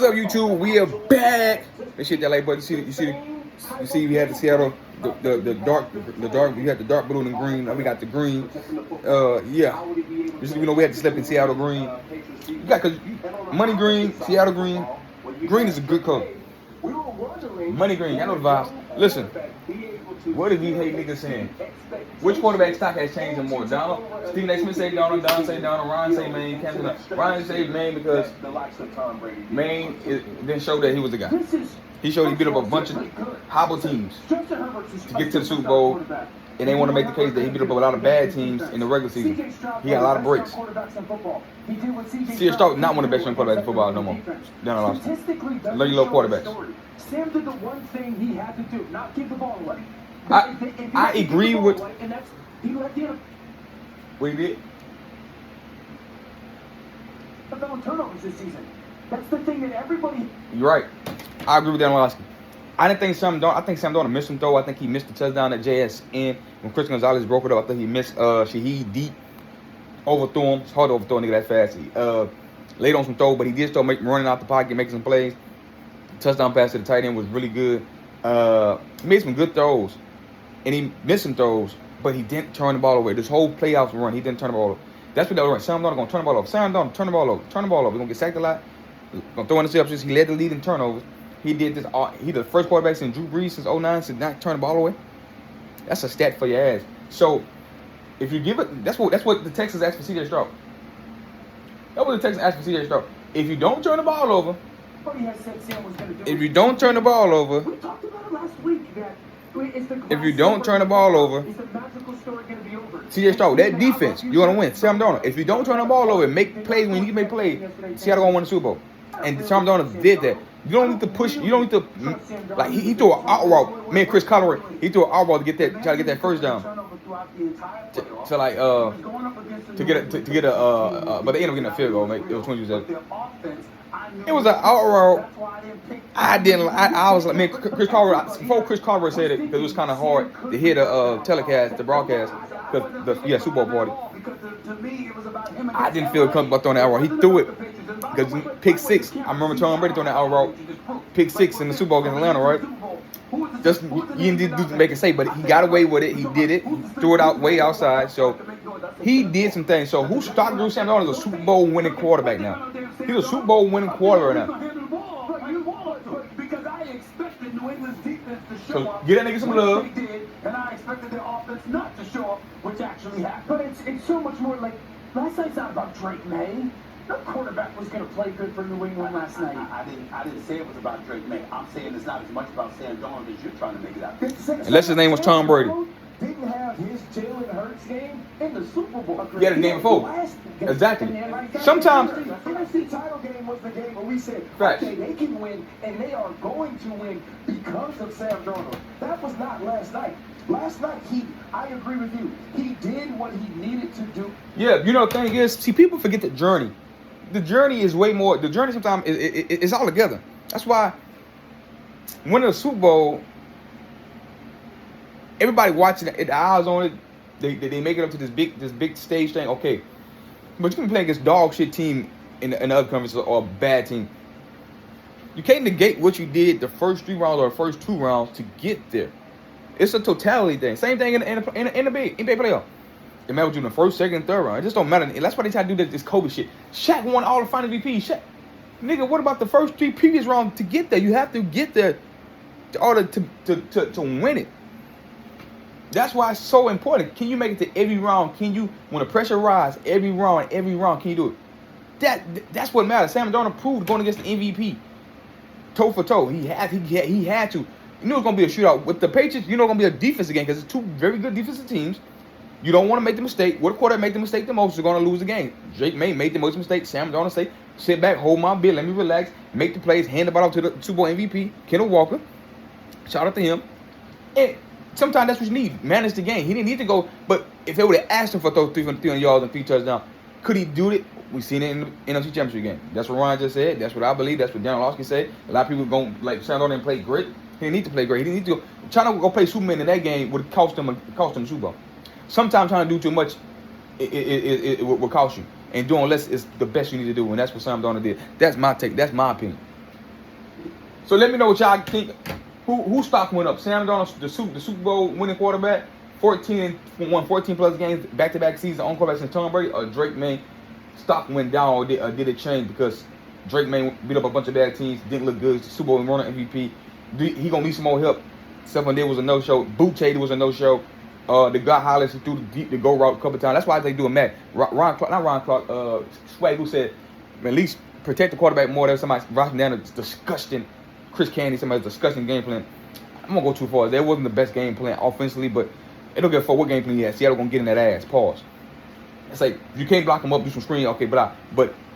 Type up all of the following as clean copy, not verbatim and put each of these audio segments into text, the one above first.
What's up, YouTube? We are back. Let's hit that like button. You see, we had the Seattle, the dark. We had the dark blue and green. Now we got the green. Yeah. You know, we had to slip in Seattle green. You got cause money green, Seattle green. Green is a good color. Money green. Y'all know the vibes. Listen, what are these hate niggas saying? Which quarterback stock has changed more? Donald? Stephen A. Smith say Donald. Don say Donald. Ryan say Maine. Ryan say Maine because Maine didn't show that he was the guy. He showed he beat up a bunch of hobble teams to get to the Super Bowl, and they want to make the case that he beat up a lot of bad teams in the regular season. He got a lot of breaks. C.J. Stroud not one of the best young quarterbacks in football no more. Donald Lawson. Learn your little quarterbacks. Sam did the one thing he had to do, not give the ball away. I agree with. He let the What he did? turnovers this season. That's the thing that everybody. You're right. I agree with Dan Orlovsky. I didn't think Sam Darnold. I think Sam Darnold missed him though. I think he missed the touchdown at JSN when Chris Gonzalez broke it up. I think he missed Shaheed deep. Overthrew him. It's hard to overthrow a nigga that fast. He laid on some throw, but he did start running out the pocket, making some plays. Touchdown pass to the tight end was really good. He made some good throws, and he missed some throws, but he didn't turn the ball over. This whole playoffs run, he didn't turn the ball over. That's what they were running. Sam Darnold gonna turn the ball over. Sam Darnold turn the ball over. Turn the ball over. He's gonna get sacked a lot. Gonna throw interceptions. He led the lead in turnovers. He did this. He the first quarterback since Drew Brees since 2009 to not turn the ball away. That's a stat for your ass. So if you give it, that's what the Texans asked for C.J. Stroud. That's what the Texans asked for C.J. Stroud. If you don't turn the ball over. If you don't turn the ball over, We talked about it last week that if you don't turn the ball over, C.J. Stroud, that defense, you're gonna win. Sam Darnold, if you don't turn the ball over, make plays when you make plays, Seattle gonna win the Super Bowl. And Sam Darnold did that. You don't need to push. You don't need to like he threw an out route. Me and Chris Collier, he threw an out route to try to get that first down. To get a but they ended up getting a field goal. Mate. It was 20 It was an out route. I was like, man, Chris Carver. Before Chris Carver said it, because it was kind of hard to hear the broadcast, because the Super Bowl party. I didn't feel comfortable throwing that out route. He threw it because pick six. I remember Tom Brady throwing that out route, pick six in the Super Bowl against Atlanta, right? Just he didn't do make it safe, but he got away with it. He did it. He threw it out way outside. So he did some things. So who started Drew Sam Darnold is a Super Bowl winning quarterback now. He's a Super Bowl winning quarterback now. So get that nigga some love. And I expected the offense not to show up, which actually happened. But it's so much more like last night's not about Drake May. No quarterback was going to play good for New England last night. I didn't say it was about Drake May. I'm saying it's not as much about Sam Darnold as you're trying to make it out. Unless his name was Tom Brady. Didn't have his Jalen Hurts game in the Super Bowl. He had a game before. Exactly. Sometimes the NFC title game was the game where we said, right. Okay, they can win, and they are going to win because of Sam Darnold. That was not last night. Last night, I agree with you. He did what he needed to do. Yeah, you know the thing is, see, people forget the journey. The journey is way more. The journey sometimes is all together. That's why winning a Super Bowl, everybody watching it, the eyes on it, they make it up to this big stage thing. Okay, but you can play against dog shit team in the other conferences or a bad team. You can't negate what you did the first 3 rounds or the first 2 rounds to get there. It's a totality thing. Same thing in the NBA playoff. It matters you in the first, second, and third round. It just don't matter. That's why they try to do this Kobe shit. Shaq won all the final VPs. Shaq, nigga, what about the first 3 previous rounds to get there? You have to get there in order to win it. That's why it's so important. Can you make it to every round? Can you, when the pressure rises, every round, can you do it? That's what matters. Sam Darnold proved going against the MVP, toe for toe. He had to. You know it's gonna be a shootout with the Patriots. You know it's gonna be a defensive game because it's 2 very good defensive teams. You don't want to make the mistake. What quarterback make the mistake the most is going to lose the game. Drake May made the most mistakes. Sam Darnold say, sit back, hold my beer, let me relax, make the plays, hand the ball off to the Super Bowl MVP, Kenneth Walker. Shout out to him. And sometimes that's what you need. Manage the game. He didn't need to go, but if they would have asked him for those 300 yards and 3 touchdowns, could he do it? We've seen it in the NFC Championship game. That's what Ryan just said. That's what I believe. That's what Dan Orlovsky said. A lot of people going like Sam Darnold didn't play great. He didn't need to play great. He didn't need to go. Trying to go play Superman in that game would cost him the Super Bowl. Sometimes trying to do too much, it will cost you. And doing less is the best you need to do, and that's what Sam Darnold did. That's my take. That's my opinion. So let me know what y'all think. Who stock went up? Sam Darnold, the Super Bowl winning quarterback, 14 plus games back-to-back season on quarterback since Tom Brady, or Drake May stock went down or did it change because Drake May beat up a bunch of bad teams, didn't look good, Super Bowl runner MVP. He gonna need some more help. Stephon Diggs was a no-show. Boutte was a no-show. The guy Hollis threw the go route a couple times. That's why they do a match. Ron Clark, Swag, who said at least protect the quarterback more than somebody writing down a disgusting Chris Candy, somebody's disgusting game plan. I'm gonna go too far. That wasn't the best game plan offensively, but it don't give a fuck what game plan he had. Seattle gonna get in that ass. Pause. It's like if you can't block him up, do some screen, okay, but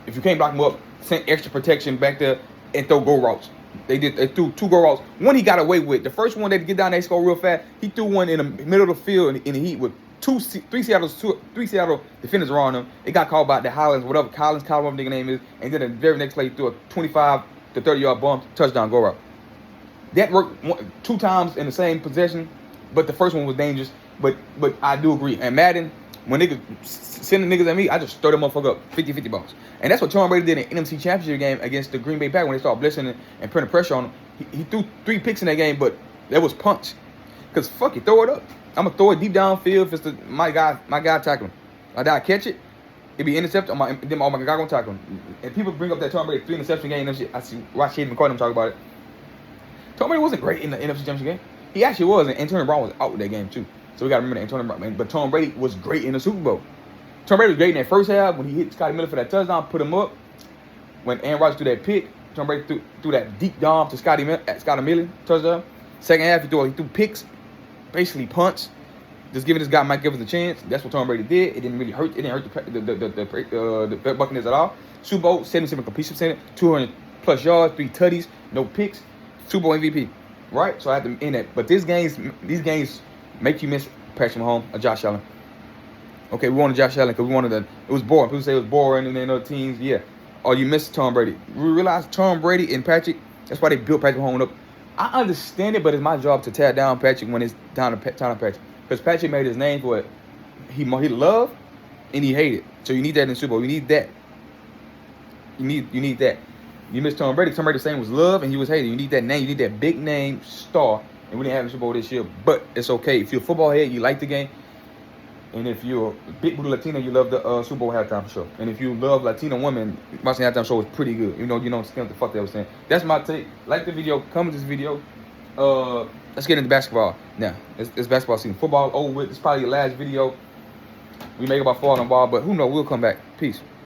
if you can't block him up, send extra protection back there and throw go routes. They threw 2 go routes. One he got away with. The first one they get down there, score real fast. He threw one in the middle of the field in the heat with three Seattle defenders around him. It got called by the Collins, whatever nigga name is, and then the very next play he threw a 25 to 30-yard bump, touchdown, go route. That worked 2 times in the same possession, but the first one was dangerous. But I do agree. And Madden, when niggas sending niggas at me, I just throw them motherfucker up 50-50 balls. And that's what Tom Brady did in the NFC Championship game against the Green Bay Packers when they started blitzing and putting pressure on him. He threw 3 picks in that game, but that was punch. Because fuck it, throw it up. I'm gonna throw it deep downfield if it's my guy tackling. I catch it, it be intercepted. Then my guy gonna tackle him. And people bring up that Tom Brady 3 interception game and shit. I see watch Hayden McCoy them talk about it. Tom Brady wasn't great in the NFC Championship game. He actually was, and Antonio Brown was out with that game too. So we gotta remember that Antonio Brown. But Tom Brady was great in the Super Bowl. Tom Brady was great in that first half when he hit Scotty Miller for that touchdown, put him up. When Aaron Rodgers threw that pick, Tom Brady threw that deep bomb to Scotty Miller touchdown. Second half he threw picks, basically punts, just giving this guy Mike Evans a chance. That's what Tom Brady did. It didn't really hurt. It didn't hurt the Buccaneers at all. Super Bowl, 77 completion percentage, 200 plus yards, 3 tutties, no picks. Super Bowl MVP, right? So I had to end that. But these games make you miss Patrick Mahomes or Josh Allen. Okay, we wanted Josh Allen because it was boring. People say it was boring and then other teams, yeah. Or you missed Tom Brady. We realized Tom Brady and Patrick, that's why they built Patrick Mahomes up. I understand it, but it's my job to tear down Patrick when it's down to Patrick. Because Patrick made his name for what he loved and he hated. So you need that in the Super Bowl. You need that. You need that. You missed Tom Brady. Tom Brady's name was love and he was hated. You need that name. You need that big name star. And we didn't have a Super Bowl this year. But it's okay. If you're a football head, you like the game. And if you're a big booty Latino, you love the Super Bowl halftime show. And if you love Latino women, watching the halftime show is pretty good. You don't understand what the fuck they were saying. That's my take. Like the video. Comment this video. Let's get into basketball. Now, it's basketball season. Football over with. It's probably your last video. We make about falling on ball, but who knows? We'll come back. Peace.